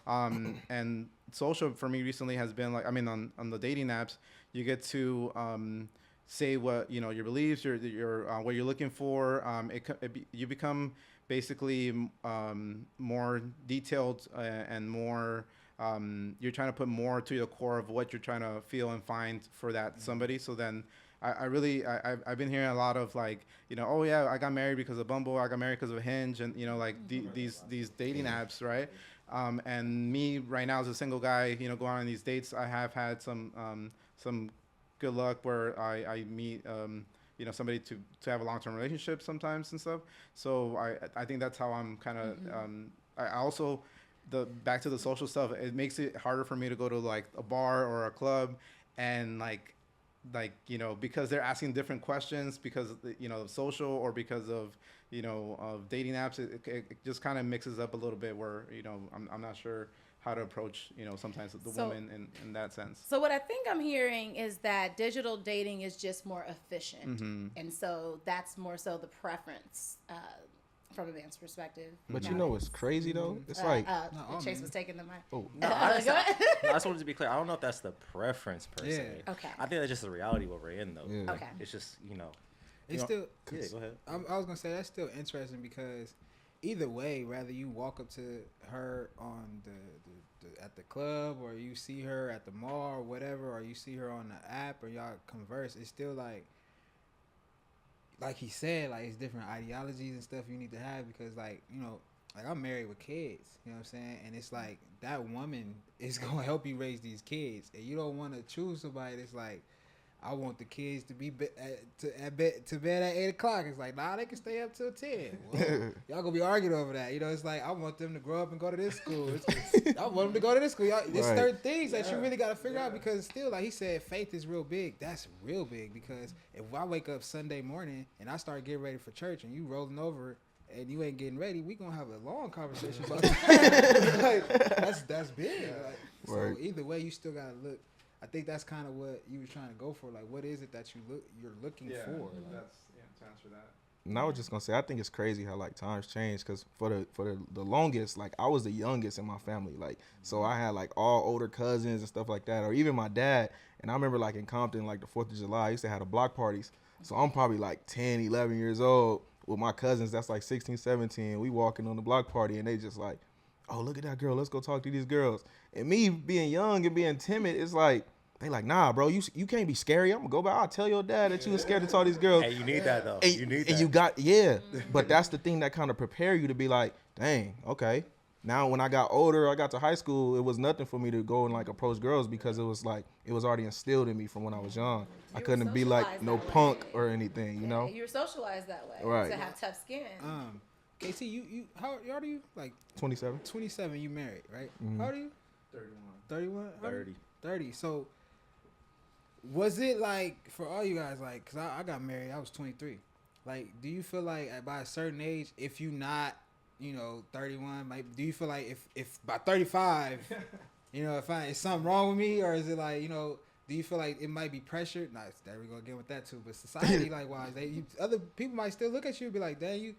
And social for me recently has been like, I mean, on the dating apps, you get to say what your beliefs, your what you're looking for. You become basically more detailed, and more. You're trying to put more to the core of what you're trying to feel and find for that somebody. So then I've been hearing a lot of like, oh yeah, I got married because of Bumble, I got married because of Hinge, and like these dating apps, right? And me right now as a single guy, going on these dates, I have had some good luck where I meet somebody to have a long-term relationship sometimes and stuff. So I think that's how I'm kind of I also, back to the social stuff, it makes it harder for me to go to like a bar or a club, and like because they're asking different questions because of social, or because of of dating apps. It just kind of mixes up a little bit, where I'm not sure how to approach sometimes the woman in that sense. So what I think I'm hearing is that digital dating is just more efficient, and so that's more so the preference from a man's perspective. But what's crazy though? It's like Chase was taking the mic. Oh no, I just wanted to be clear. I don't know if that's the preference per se. Okay. I think that's just the reality what we're in though. Yeah. Okay. It's just It's still. Yeah, go ahead. I was gonna say that's still interesting, because either way, whether you walk up to her on the at the club, or you see her at the mall or whatever, or you see her on the app, or y'all converse, it's still like he said, like it's different ideologies and stuff you need to have, because like I'm married with kids, you know what I'm saying, and it's like that woman is gonna help you raise these kids, and you don't want to choose somebody that's like, I want the kids to be to bed at 8 o'clock. It's like, nah, they can stay up till 10. Well, y'all gonna be arguing over that. It's like, I want them to grow up and go to this school. I want them to go to this school. There's certain things that you really got to figure out, because still, like he said, faith is real big. That's real big, because if I wake up Sunday morning and I start getting ready for church, and you rolling over and you ain't getting ready, we gonna have a long conversation about that. Like, that's big. Like, so either way, you still gotta look. I think that's kind of what you were trying to go for. Like, what is it that you're looking for? Like, That's to answer that. And I was just gonna say, I think it's crazy how like times change, because for the longest, like I was the youngest in my family, like so I had like all older cousins and stuff like that, or even my dad. And I remember like in Compton, like the 4th of July, I used to have the block parties. So I'm probably like 10, 11 years old with my cousins that's like 16, 17. We walking on the block party, and they just like, oh, look at that girl, let's go talk to these girls. And me being young and being timid, it's like, they like, nah, bro, you can't be scary. I'm gonna go back. I'll tell your dad that you was scared to talk to these girls. Hey, you need that though. You need that. And you got, but that's the thing that kind of prepare you to be like, dang, okay. Now when I got older, I got to high school, it was nothing for me to go and like approach girls, because it was like, it was already instilled in me from when I was young. I couldn't be like no punk or anything, you know? You were socialized that way, right? To have tough skin. KC, you how old are you? Like 27. 27. You married, right? Mm-hmm. How old are you? 31. 30. 30. So was it like, for all you guys, like, because I got married, I was 23. Like, do you feel like by a certain age, if you not 31, like, do you feel like if by 35, if is something wrong with me, or is it like, do you feel like it might be pressured? Nah, there we go again with that too. But society, like, wise, other people might still look at you and be like, dang, you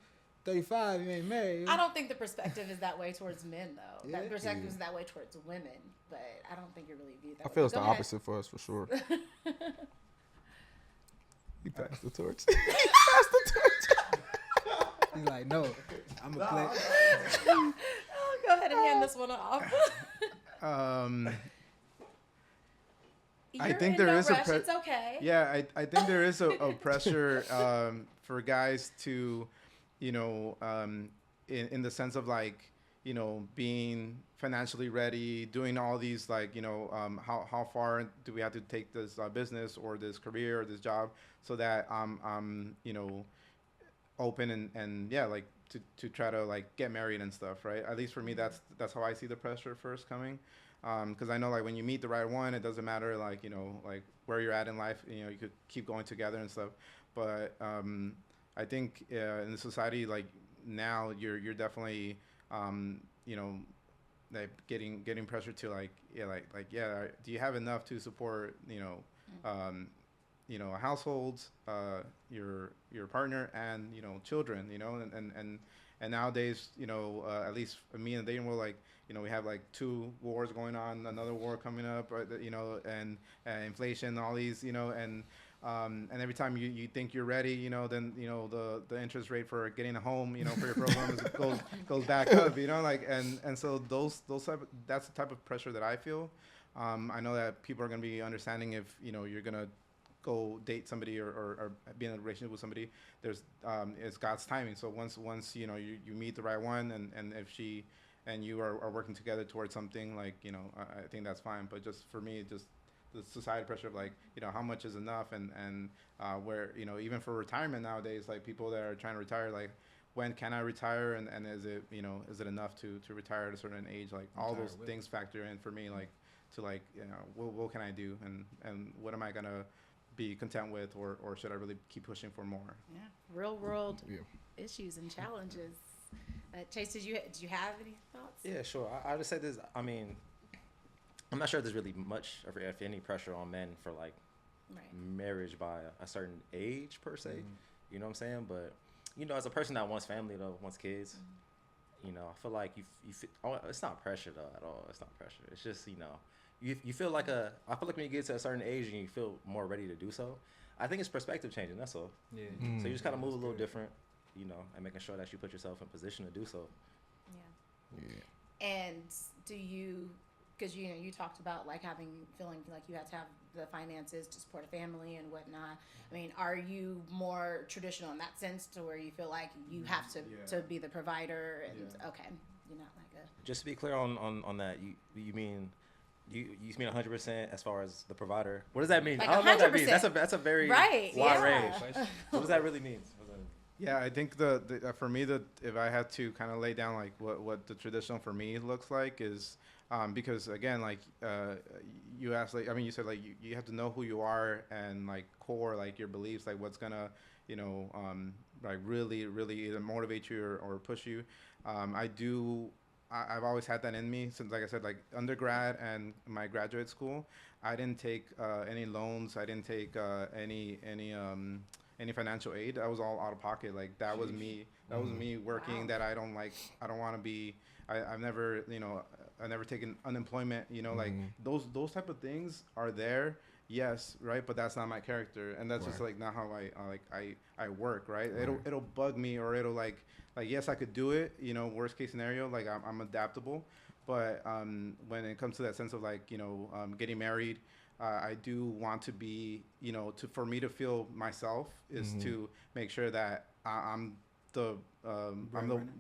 35, you ain't married. I don't think the perspective is that way towards men, though. Yeah. That perspective is that way towards women, but I don't think you're really viewed that way. I feel it's Go the ahead. opposite for us, for sure. He passed the torch. He's like, no, I'm a play. Oh, go ahead and hand this one off. I You're think in there no is rush. It's okay. Yeah, I think there is a pressure for guys to, you know, in the sense of like, you know, being financially ready, doing all these like, you know, how far do we have to take this business or this career or this job so that I'm you know, open and yeah, like to try to like get married and stuff, right? At least for me, that's how I see the pressure first coming. Because I know like when you meet the right one, it doesn't matter like, you know, like where you're at in life, you know, you could keep going together and stuff. But I think in the society like now, you're definitely you know, like getting pressure to like yeah, do you have enough to support, you know, a household, your partner, and you know, children, you know, and nowadays, you know, at least for me and the dating world, like, you know, we have like two wars going on, another war coming up, you know, and inflation, all these, you know, and every time you think you're ready, you know, then you know the interest rate for getting a home, you know, for your program goes back up, you know, like and so that's the type of pressure that I feel. I know that people are gonna be understanding if you know you're gonna go date somebody or be in a relationship with somebody. There's it's God's timing. So once you know you meet the right one and if she and you are working together towards something, like, you know, I think that's fine. But just for me, just the society pressure of like, you know, how much is enough and where, you know, even for retirement nowadays, like people that are trying to retire, like when can I retire and is it, you know, is it enough to retire at a certain age? Like all those things factor in for me, like to like, you know, what can I do and what am I gonna be content with, or should I really keep pushing for more? Yeah, real world issues and challenges. Chase, did you have any thoughts? Yeah, sure. I would say this. I mean, I'm not sure if there's really much or if any pressure on men for like marriage by a certain age per se. You know what I'm saying? But you know, as a person that wants family though, wants kids, you know, I feel like you feel, it's not pressure though at all. It's not pressure. It's just, you know, you feel like I feel like when you get to a certain age and you feel more ready to do so, I think it's perspective changing. That's all. Yeah. So you just kind of move a little different, you know, and making sure that you put yourself in position to do so. Yeah. And do you, because you know you talked about like feeling like you had to have the finances to support a family and whatnot. I mean, are you more traditional in that sense to where you feel like you have to be the provider and okay, you're not like a. Just to be clear on that, you mean. You mean 100% as far as the provider? What does that mean? Like I don't know what that 100%. means. That's a very wide range. What does that really mean? Yeah, I think for me if I had to kind of lay down like what the traditional for me looks like is because again like you asked, like, I mean, you said like you have to know who you are and like core like your beliefs, like what's gonna, you know, like really either motivate you or push you. I've always had that in me since, like I said, like undergrad and my graduate school. I didn't take any loans. I didn't take any financial aid. That was all out of pocket. Like that was me. That was me working. That I don't like. I don't want to be. I've never, you know, I've never taken unemployment. You know, like those type of things are there. Yes, right, but that's not my character, and that's just like not how I work, right? It'll bug me, or it'll like yes, I could do it, you know, worst case scenario, like I'm adaptable, but when it comes to that sense of like, you know, getting married, I do want to be, you know, for me to feel myself is to make sure that I'm the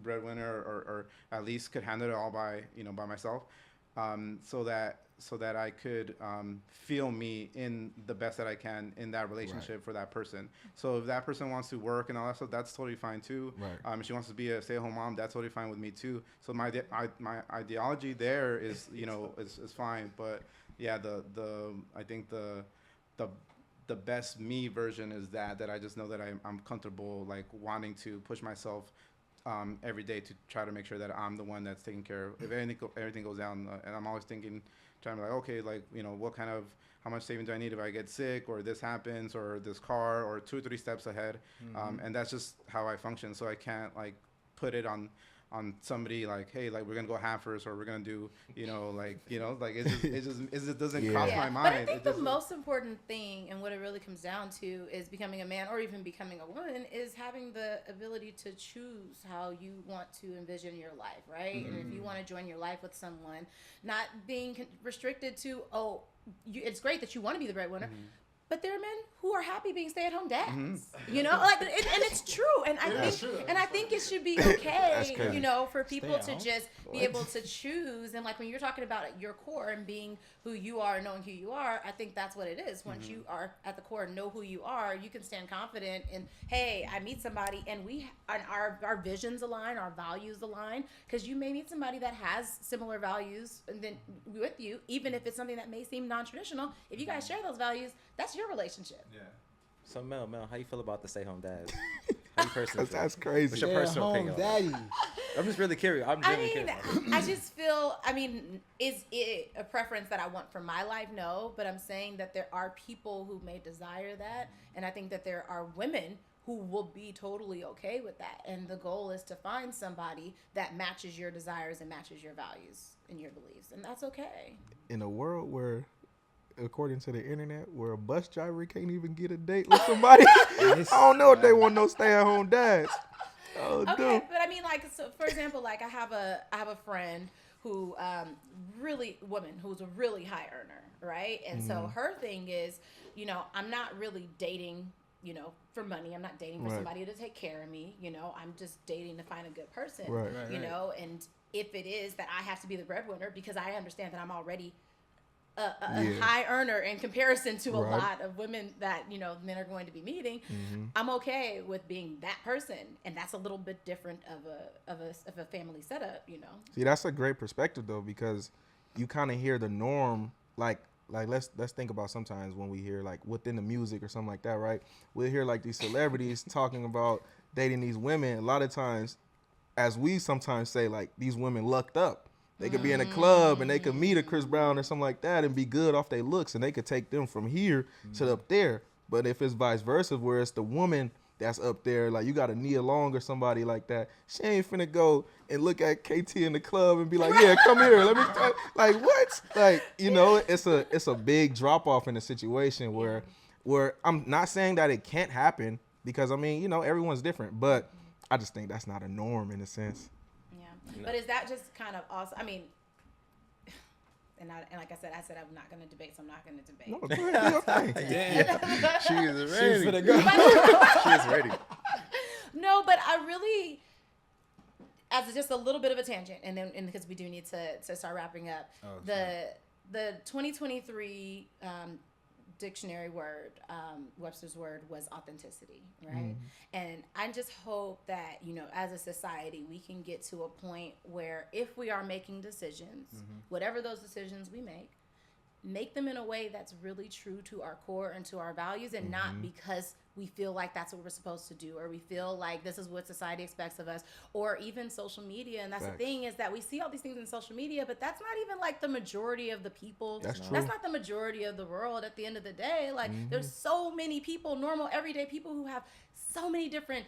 breadwinner, or at least could handle it all by myself, so that I could feel me in the best that I can in that relationship for that person. So if that person wants to work and all that stuff, that's totally fine too. If she wants to be a stay-at-home mom, that's totally fine with me too. So my ideology there is, you know, is fine. But yeah, I think the best me version is that I just know that I'm comfortable like wanting to push myself every day to try to make sure that I'm the one that's taking care of if everything goes down, and I'm always trying to like, okay, like, you know, how much saving do I need if I get sick or this happens or this car, or 2 or 3 steps ahead. And that's just how I function. So I can't like put it on somebody like, hey, like we're gonna go half first, or we're gonna do, you know, like it just doesn't cross my mind. But I think the most important thing and what it really comes down to is becoming a man or even becoming a woman is having the ability to choose how you want to envision your life, right? And if you want to join your life with someone, not being restricted to, oh, it's great that you want to be the breadwinner. But there are men who are happy being stay-at-home dads, you know, like, and it's true. And I think it should be okay, you know, for people to just be able to choose. And like when you're talking about at your core and being who you are and knowing who you are, I think that's what it is. Once you are at the core and know who you are, you can stand confident in, hey, I meet somebody and our visions align, our values align, because you may meet somebody that has similar values and then with you, even if it's something that may seem non-traditional. If you guys share those values, that's your relationship. Yeah. So Mel, how you feel about the stay-home dads? How you personally feel? That's crazy. What's your personal opinion? Daddy. I'm just really curious. Curious. I just feel, is it a preference that I want for my life? No, but I'm saying that there are people who may desire that, and I think that there are women who will be totally okay with that. And the goal is to find somebody that matches your desires and matches your values and your beliefs, and that's okay. In a world where, according to the internet, where a bus driver can't even get a date with somebody, I don't know if they want no stay-at-home dads. Oh, Okay, dude. but I mean, like, so for example, like I have a friend who who's a really high earner, right? And so her thing is, you know, I'm not really dating, you know, for money. I'm not dating for somebody to take care of me. You know, I'm just dating to find a good person. Right. You know, and if it is that I have to be the breadwinner because I understand that I'm already a high earner in comparison to a lot of women that, you know, men are going to be meeting, I'm okay with being that person, and that's a little bit different of a family setup, you know. See, that's a great perspective though, because you kind of hear the norm, like let's think about sometimes when we hear like within the music or something like that, right? We'll hear like these celebrities talking about dating these women. A lot of times, as we sometimes say, like these women lucked up. They could be in a club and they could meet a Chris Brown or something like that and be good off their looks, and they could take them from here to up there. But if it's vice versa, where it's the woman that's up there, like you got a Nia Long or somebody like that, she ain't finna go and look at KT in the club and be like, yeah, come here, let me like what? Like, you know, it's a big drop off in a situation where I'm not saying that it can't happen, because I mean, you know, everyone's different, but I just think that's not a norm in a sense. No. But is that just kind of also? I mean, and like I said, I'm not going to debate, so I'm not going to debate. No, go ahead, do your thing. Yeah. She is ready. She's gonna go. She is ready. No, but I really, as just a little bit of a tangent, and then because we do need to start wrapping up, the 2023 dictionary word, Webster's word was authenticity, right? And I just hope that, you know, as a society, we can get to a point where if we are making decisions, whatever those decisions we make them in a way that's really true to our core and to our values, and not because we feel like that's what we're supposed to do, or we feel like this is what society expects of us, or even social media. And that's the thing, is that we see all these things in social media, but that's not even like the majority of the people. That's true. That's not the majority of the world at the end of the day. Like there's so many people, normal everyday people, who have so many different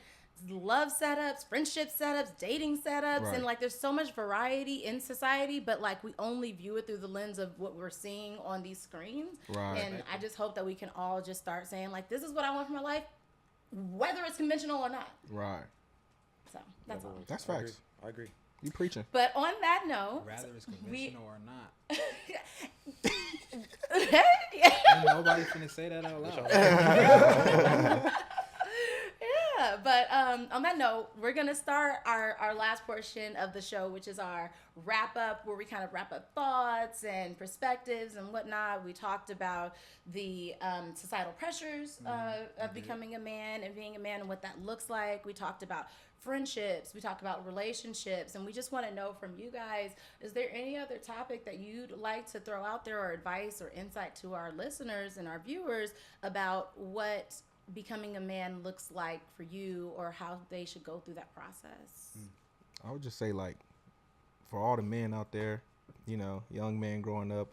love setups, friendship setups, dating setups, and like there's so much variety in society, but like we only view it through the lens of what we're seeing on these screens. And I just hope that we can all just start saying, like, this is what I want for my life, whether it's conventional or not. So that's all. That's facts. I agree. You preaching. But on that note, Rather it's conventional or not. Ain't nobody finna say that out loud. Yeah, but on that note, we're going to start our last portion of the show, which is our wrap up, where we kind of wrap up thoughts and perspectives and whatnot. We talked about the societal pressures of becoming a man and being a man and what that looks like. We talked about friendships. We talked about relationships. And we just want to know from you guys, is there any other topic that you'd like to throw out there, or advice or insight to our listeners and our viewers about what becoming a man looks like for you, or how they should go through that process? I would just say, like, for all the men out there, you know, young men growing up,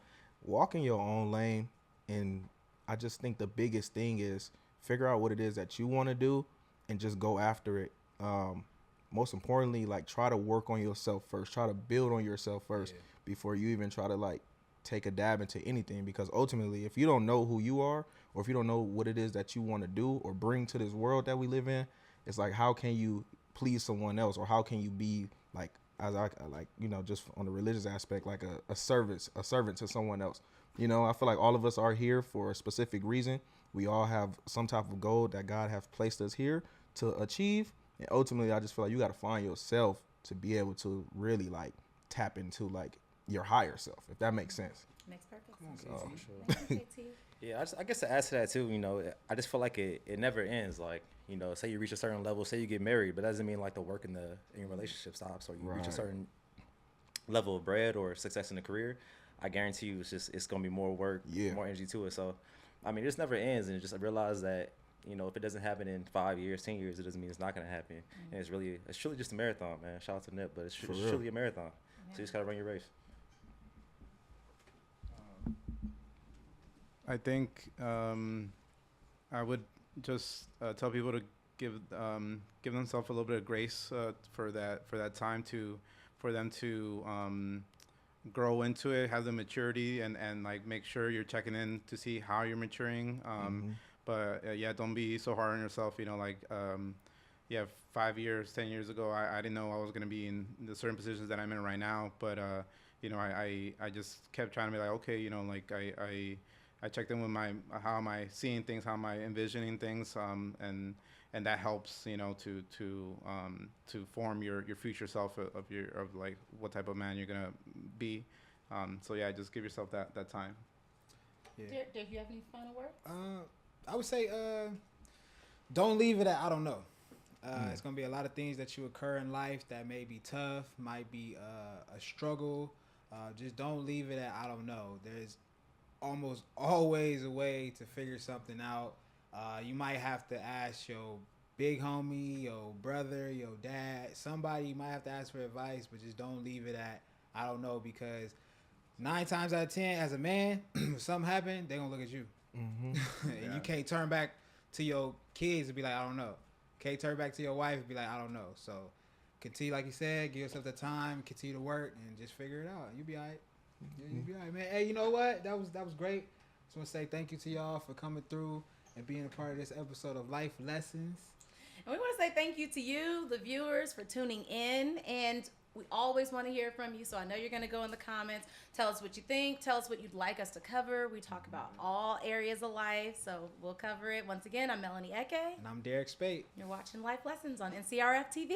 walk in your own lane. And I just think the biggest thing is figure out what it is that you want to do and just go after it. Most importantly, like, try to work on yourself first. Try to build on yourself first before you even try to, like, take a dab into anything. Because ultimately, if you don't know who you are, or if you don't know what it is that you want to do or bring to this world that we live in, it's like, how can you please someone else, or how can you be like, as I like, you know, just on the religious aspect, like a servant to someone else? You know, I feel like all of us are here for a specific reason. We all have some type of goal that God has placed us here to achieve. And ultimately, I just feel like you got to find yourself to be able to really like tap into like your higher self, if that makes sense. Makes perfect Come on, sense. KT. Thank you, KT. Yeah, I guess to add to that too, you know, I just feel like it never ends. Like, you know, say you reach a certain level, say you get married, but that doesn't mean like the work in your relationship stops, or you reach a Right. certain level of bread or success in the career. I guarantee you, it's gonna be more work, Yeah. more energy to it. So, I mean, it just never ends, and just realize that, you know, if it doesn't happen in 5 years, 10 years, it doesn't mean it's not gonna happen. And it's truly just a marathon, man. Shout out to Nip, but it's For it's real. truly a marathon. Yeah. So you just gotta run your race. I think I would just tell people to give themselves a little bit of grace for that time for them to grow into it, have the maturity, and like make sure you're checking in to see how you're maturing. But yeah, don't be so hard on yourself. You know, like yeah, 5 years, 10 years ago, I didn't know I was gonna be in the certain positions that I'm in right now. But you know, I just kept trying to be like, okay, you know, like I checked in with how am I seeing things, how am I envisioning things, and that helps, you know, to form your future self of like what type of man you're gonna be. So yeah, just give yourself that time. Yeah. Do you have any final words? I would say don't leave it at I don't know. It's gonna be a lot of things that you occur in life that may be tough, might be a struggle. Just don't leave it at I don't know. There's almost always a way to figure something out. You might have to ask your big homie, your brother, your dad, somebody. You might have to ask for advice, but just don't leave it at I don't know, because 9 times out of 10, as a man, if something happened, they gonna look at you. And you can't turn back to your kids and be like, I don't know. Can't turn back to your wife and be like, I don't know. So continue, like you said, give yourself the time, continue to work, and just figure it out. You'll be all right. You'll be all right, man. Hey, you know what? That was great. Just want to say thank you to y'all for coming through and being a part of this episode of Life Lessons. And we want to say thank you to you, the viewers, for tuning in. And we always want to hear from you. So I know you're going to go in the comments. Tell us what you think. Tell us what you'd like us to cover. We talk about all areas of life. So we'll cover it. Once again, I'm Melanie Eke. And I'm Derek Speight. You're watching Life Lessons on NCRF TV.